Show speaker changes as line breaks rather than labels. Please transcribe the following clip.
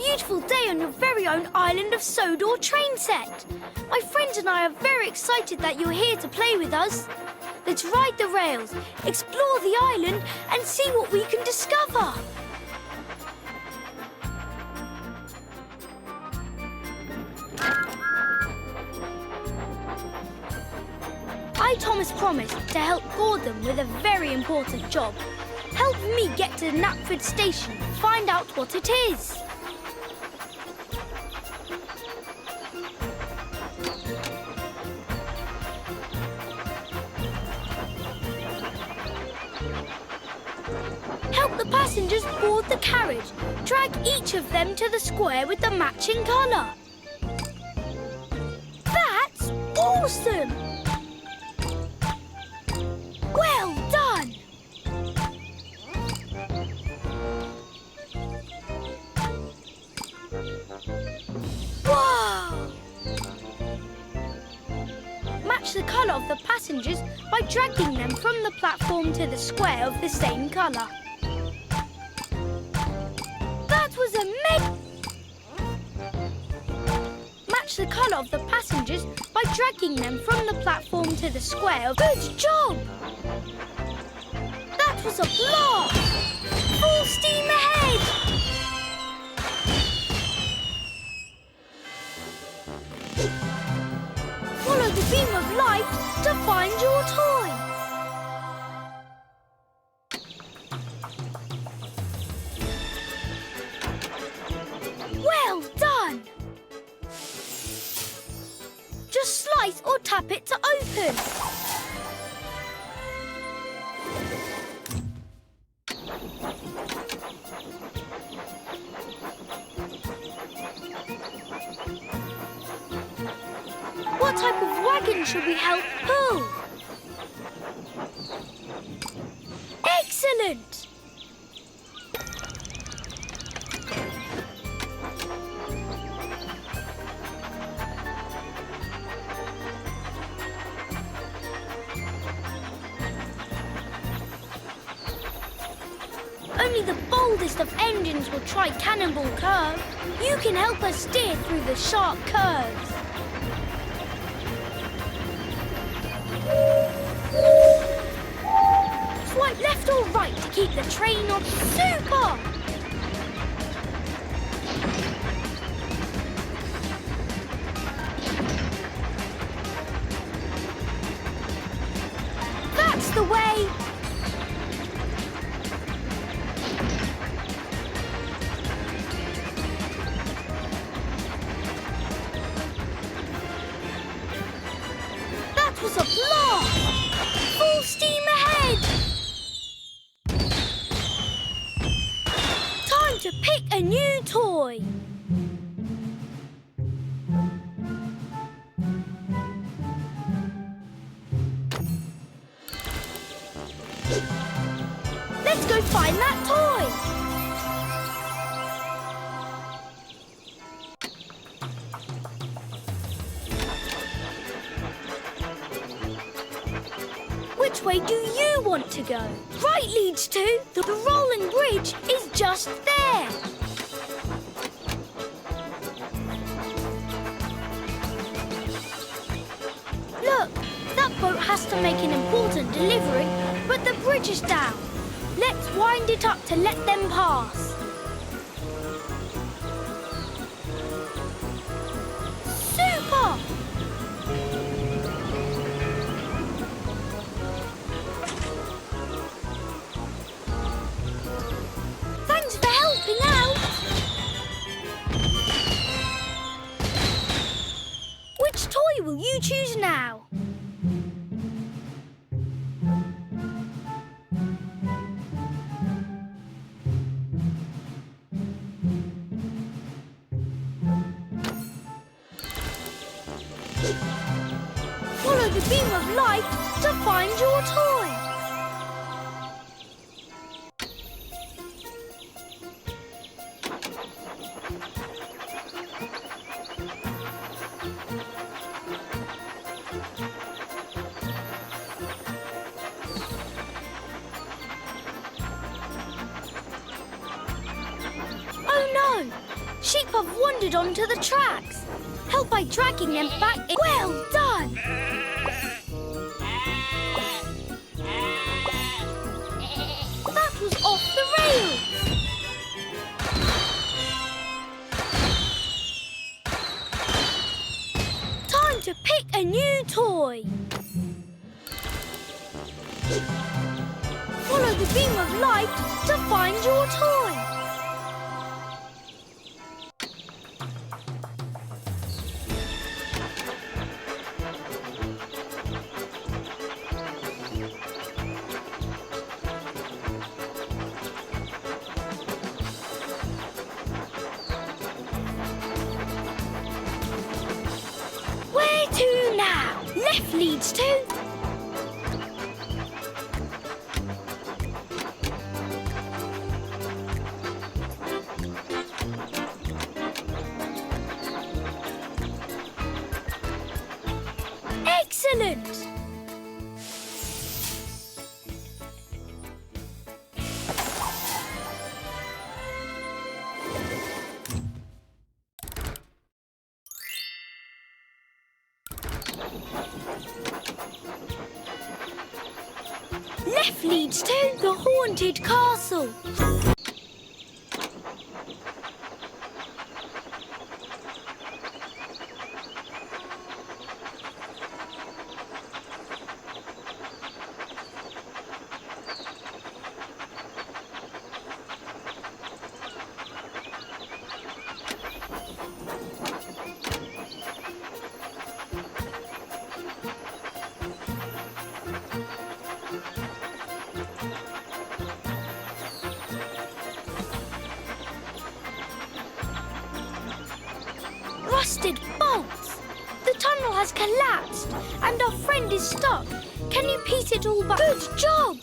beautiful day on your very own island of Sodor train set. My friends and I are very excited that you're here to play with us. Let's ride the rails, explore the island and see what we can discover. I, Thomas, promised to help Gordon with a very important job. Help me get to Knapford Station and find out what it is. Help the passengers board the carriage. Drag each of them to the square with the matching colour. That's awesome! Well done! Whoa! Match the colour of the passengers by dragging them from the platform to the square of the same colour. That was amazing! Match the colour of the passengers by dragging them from the platform to the square. Good job! That was a blast! Full steam ahead! Follow the beam of light to find your toy. Well done! Just slice or tap it to open. What type of wagon should we help pull? Excellent! Only the boldest of engines will try Cannonball Curve. You can help us steer through the sharp curves. Swipe left or right to keep the train on. Super! That's the way! That was a blast! Full steam ahead! Time to pick a new toy. Let's go find that toy. Which way do you want to go? Right leads to the rolling bridge is just there. Look, that boat has to make an important delivery, but the bridge is down. Let's wind it up to let them pass. Super! Thanks for helping out. Which toy will you choose now? Follow the beam of light to find your toy. Oh no! Sheep have wandered onto the tracks. Help by dragging them back in. Well done! That was off the rails. Time to pick a new toy. Follow the beam of light to find your toy. Where to now? Left leads to... Excellent! Left leads to the haunted castle. Rusted bolts! The tunnel has collapsed and our friend is stuck. Can you piece it all back? Good job!